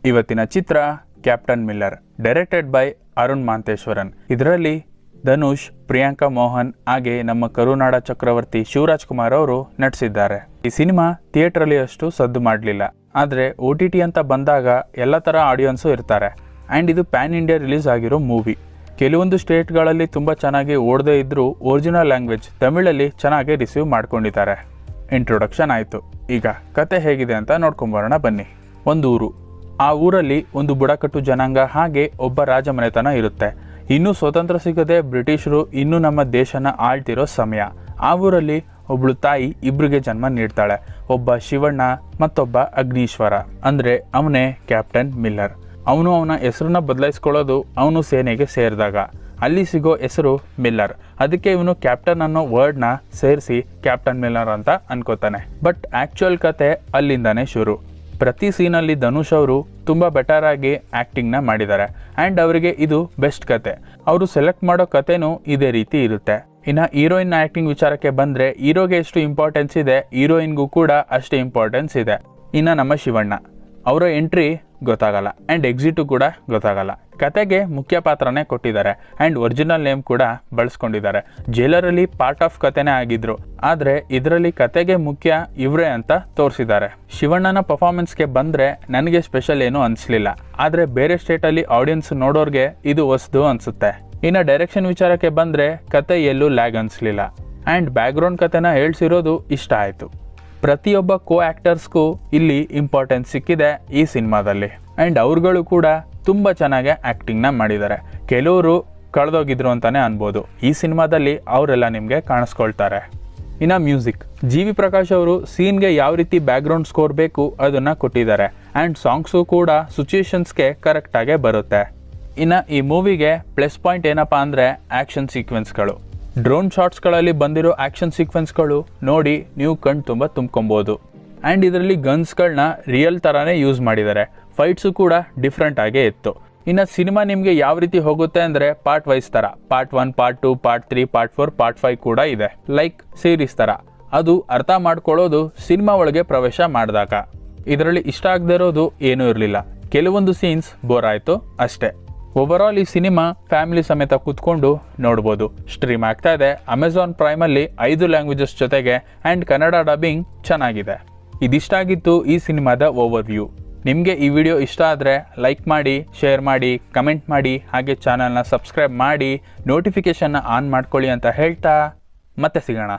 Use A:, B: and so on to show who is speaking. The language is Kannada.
A: ಇವತ್ತಿನ ಚಿತ್ರ captain Miller, directed by Arun Matheswaran. ಇದರಲ್ಲಿ ಧನುಷ್, ಪ್ರಿಯಾಂಕಾ ಮೋಹನ್ ಹಾಗೆ ನಮ್ಮ ಕರುನಾಡ ಚಕ್ರವರ್ತಿ ಶಿವರಾಜ್ ಕುಮಾರ್ ಅವರು ನಟಿಸಿದ್ದಾರೆ. ಈ ಸಿನಿಮಾ ಥಿಯೇಟರ್ ಅಲ್ಲಿ ಅಷ್ಟು ಸದ್ದು ಮಾಡಲಿಲ್ಲ, ಆದರೆ OTT ಅಂತ ಬಂದಾಗ ಎಲ್ಲ ತರ ಆಡಿಯನ್ಸು ಇರ್ತಾರೆ. ಆ್ಯಂಡ್ ಇದು ಪ್ಯಾನ್ ಇಂಡಿಯಾ ರಿಲೀಸ್ ಆಗಿರೋ ಮೂವಿ. ಕೆಲವೊಂದು ಸ್ಟೇಟ್ಗಳಲ್ಲಿ ತುಂಬ ಚೆನ್ನಾಗಿ ಓಡದೇ ಇದ್ರೂ ಒರಿಜಿನಲ್ ಲ್ಯಾಂಗ್ವೇಜ್ ತಮಿಳಲ್ಲಿ ಚೆನ್ನಾಗಿ ರಿಸೀವ್ ಮಾಡ್ಕೊಂಡಿದ್ದಾರೆ. ಇಂಟ್ರೊಡಕ್ಷನ್ ಆಯಿತು, ಈಗ ಕತೆ ಹೇಗಿದೆ ಅಂತ ನೋಡ್ಕೊಂಬರೋಣ ಬನ್ನಿ. ಒಂದು ಊರು, ಆ ಊರಲ್ಲಿ ಒಂದು ಬುಡಕಟ್ಟು ಜನಾಂಗ ಹಾಗೆ ಒಬ್ಬ ರಾಜಮನೆತನ ಇರುತ್ತೆ. ಇನ್ನೂ ಸ್ವತಂತ್ರ ಸಿಗದೆ ಬ್ರಿಟಿಷರು ಇನ್ನೂ ನಮ್ಮ ದೇಶನ ಆಳ್ತಿರೋ ಸಮಯ. ಆ ಊರಲ್ಲಿ ಒಬ್ಳು ತಾಯಿ ಇಬ್ರಿಗೆ ಜನ್ಮ ನೀಡ್ತಾಳೆ. ಒಬ್ಬ ಶಿವಣ್ಣ ಮತ್ತೊಬ್ಬ ಅಗ್ನೀಶ್ವರ, ಅಂದರೆ ಅವನೇ ಕ್ಯಾಪ್ಟನ್ ಮಿಲ್ಲರ್. ಅವನು ಅವನ ಹೆಸರನ್ನ ಬದಲಾಯಿಸ್ಕೊಳ್ಳೋದು ಅವನು ಸೇನೆಗೆ ಸೇರಿದಾಗ. ಅಲ್ಲಿ ಸಿಗೋ ಹೆಸರು ಮಿಲ್ಲರ್, ಅದಕ್ಕೆ ಇವನು ಕ್ಯಾಪ್ಟನ್ ಅನ್ನೋ ವರ್ಡ್ನ ಸೇರಿಸಿ ಕ್ಯಾಪ್ಟನ್ ಮಿಲ್ಲರ್ ಅಂತ ಅನ್ಕೋತಾನೆ. ಬಟ್ ಆ್ಯಕ್ಚುಯಲ್ ಕತೆ ಅಲ್ಲಿಂದಾನೇ ಶುರು. ಪ್ರತಿ ಸೀನಲ್ಲಿ ಧನುಷ್ ಅವರು ತುಂಬ ಬೆಟರ್ ಆಗಿ ಆ್ಯಕ್ಟಿಂಗ್ನ ಮಾಡಿದ್ದಾರೆ. ಆ್ಯಂಡ್ ಅವರಿಗೆ ಇದು ಬೆಸ್ಟ್ ಕತೆ. ಅವರು ಸೆಲೆಕ್ಟ್ ಮಾಡೋ ಕತೆನೂ ಇದೇ ರೀತಿ ಇರುತ್ತೆ. ಇನ್ನು ಹೀರೋಯಿನ್ ಆ್ಯಕ್ಟಿಂಗ್ ವಿಚಾರಕ್ಕೆ ಬಂದರೆ, ಹೀರೋಗೆ ಎಷ್ಟು ಇಂಪಾರ್ಟೆನ್ಸ್ ಇದೆ ಹೀರೋಯಿನ್ಗೂ ಕೂಡ ಅಷ್ಟೇ ಇಂಪಾರ್ಟೆನ್ಸ್ ಇದೆ. ಇನ್ನು ನಮ್ಮ ಶಿವಣ್ಣ ಅವರ ಎಂಟ್ರಿ ಗೊತ್ತಾಗಲ್ಲ ಆ್ಯಂಡ್ ಎಕ್ಸಿಟು ಕೂಡ ಗೊತ್ತಾಗಲ್ಲ. ಕತೆಗೆ ಮುಖ್ಯ ಪಾತ್ರನೇ ಕೊಟ್ಟಿದ್ದಾರೆ ಆ್ಯಂಡ್ ಒರಿಜಿನಲ್ ನೇಮ್ ಕೂಡ ಬಳಸ್ಕೊಂಡಿದ್ದಾರೆ. ಜೈಲರಲ್ಲಿ ಪಾರ್ಟ್ ಆಫ್ ಕತೆನೇ ಆಗಿದ್ರು, ಆದರೆ ಇದರಲ್ಲಿ ಕತೆಗೆ ಮುಖ್ಯ ಇವರೇ ಅಂತ ತೋರಿಸಿದ್ದಾರೆ. ಶಿವಣ್ಣನ ಪರ್ಫಾರ್ಮೆನ್ಸ್ಗೆ ಬಂದರೆ ನನಗೆ ಸ್ಪೆಷಲ್ ಏನೂ ಅನಿಸ್ಲಿಲ್ಲ, ಆದರೆ ಬೇರೆ ಸ್ಟೇಟಲ್ಲಿ ಆಡಿಯನ್ಸ್ ನೋಡೋರಿಗೆ ಇದು ಹೊಸದು ಅನಿಸುತ್ತೆ. ಇನ್ನು ಡೈರೆಕ್ಷನ್ ವಿಚಾರಕ್ಕೆ ಬಂದರೆ ಕತೆ ಎಲ್ಲೂ ಲ್ಯಾಗ್ ಅನಿಸ್ಲಿಲ್ಲ ಆ್ಯಂಡ್ ಬ್ಯಾಕ್ಗ್ರೌಂಡ್ ಕತೆನ ಹೇಳ್ಸಿರೋದು ಇಷ್ಟ ಆಯಿತು. ಪ್ರತಿಯೊಬ್ಬ ಕೋ ಆ್ಯಕ್ಟರ್ಸ್ಗೂ ಇಲ್ಲಿ ಇಂಪಾರ್ಟೆನ್ಸ್ ಸಿಕ್ಕಿದೆ ಈ ಸಿನಿಮಾದಲ್ಲಿ. ಆ್ಯಂಡ್ ಅವ್ರುಗಳು ಕೂಡ ತುಂಬ ಚೆನ್ನಾಗಿ ಆ್ಯಕ್ಟಿಂಗ್ನ ಮಾಡಿದ್ದಾರೆ. ಕೆಲವರು ಕಳೆದೋಗಿದ್ರು ಅಂತಲೇ ಅನ್ಬೋದು. ಈ ಸಿನಿಮಾದಲ್ಲಿ ಅವರೆಲ್ಲ ನಿಮಗೆ ಕಾಣಿಸ್ಕೊಳ್ತಾರೆ. ಇನ್ನು ಮ್ಯೂಸಿಕ್, ಜಿ.ವಿ. ಪ್ರಕಾಶ್ ಅವರು ಸೀನ್ಗೆ ಯಾವ ರೀತಿ ಬ್ಯಾಕ್ಗ್ರೌಂಡ್ ಸ್ಕೋರ್ ಬೇಕು ಅದನ್ನು ಕೊಟ್ಟಿದ್ದಾರೆ. ಆ್ಯಂಡ್ ಸಾಂಗ್ಸು ಕೂಡ ಸಿಚುಯೇಷನ್ಸ್ಗೆ ಕರೆಕ್ಟಾಗೇ ಬರುತ್ತೆ. ಇನ್ನು ಈ ಮೂವಿಗೆ ಪ್ಲಸ್ ಪಾಯಿಂಟ್ ಏನಪ್ಪ ಅಂದರೆ ಆ್ಯಕ್ಷನ್ ಸೀಕ್ವೆನ್ಸ್ಗಳು. ಡ್ರೋನ್ ಶಾಟ್ಸ್ಗಳಲ್ಲಿ ಬಂದಿರೋ ಆ್ಯಕ್ಷನ್ ಸೀಕ್ವೆನ್ಸ್ಗಳು ನೋಡಿ ನೀವು ಕಣ್ಣು ತುಂಬ ತುಂಬ್ಕೊಬೋದು. ಆ್ಯಂಡ್ ಇದರಲ್ಲಿ ಗನ್ಸ್ಗಳನ್ನ ರಿಯಲ್ ಥರನೇ ಯೂಸ್ ಮಾಡಿದ್ದಾರೆ. ಫೈಟ್ಸು ಕೂಡ ಡಿಫ್ರೆಂಟ್ ಆಗೇ ಇತ್ತು. ಇನ್ನು ಸಿನಿಮಾ ನಿಮಗೆ ಯಾವ ರೀತಿ ಹೋಗುತ್ತೆ ಅಂದರೆ ಪಾರ್ಟ್ ವೈಸ್ ಥರ, part 1, part 2, part 3, part 4, part 5 ಕೂಡ ಇದೆ. ಲೈಕ್ ಸೀರೀಸ್ ಥರ. ಅದು ಅರ್ಥ ಮಾಡ್ಕೊಳ್ಳೋದು ಸಿನಿಮಾ ಒಳಗೆ ಪ್ರವೇಶ ಮಾಡಿದಾಗ. ಇದರಲ್ಲಿ ಇಷ್ಟ ಆಗದೆ ಇರೋದು ಏನೂ ಇರಲಿಲ್ಲ. ಕೆಲವೊಂದು ಸೀನ್ಸ್ ಬೋರ್ ಆಯಿತು ಅಷ್ಟೇ. ಓವರಾಲ್ ಈ ಸಿನಿಮಾ ಫ್ಯಾಮಿಲಿ ಸಮೇತ ಕೂತ್ಕೊಂಡು ನೋಡ್ಬೋದು. ಸ್ಟ್ರೀಮ್ ಆಗ್ತಾ ಇದೆ ಅಮೆಝಾನ್ ಪ್ರೈಮಲ್ಲಿ 5 ಲ್ಯಾಂಗ್ವೇಜಸ್ ಜೊತೆಗೆ. ಆ್ಯಂಡ್ ಕನ್ನಡ ಡಬ್ಬಿಂಗ್ ಚೆನ್ನಾಗಿದೆ. ಇದಿಷ್ಟ ಆಗಿತ್ತು ಈ ಸಿನಿಮಾದ ಓವರ್ವ್ಯೂ. ನಿಮಗೆ ಈ ವಿಡಿಯೋ ಇಷ್ಟ ಆದರೆ ಲೈಕ್ ಮಾಡಿ, ಶೇರ್ ಮಾಡಿ, ಕಮೆಂಟ್ ಮಾಡಿ, ಹಾಗೆ ಚಾನಲ್ನ ಸಬ್ಸ್ಕ್ರೈಬ್ ಮಾಡಿ, ನೋಟಿಫಿಕೇಷನ್ನ ಆನ್ ಮಾಡ್ಕೊಳ್ಳಿ ಅಂತ ಹೇಳ್ತಾ ಮತ್ತೆ ಸಿಗೋಣ.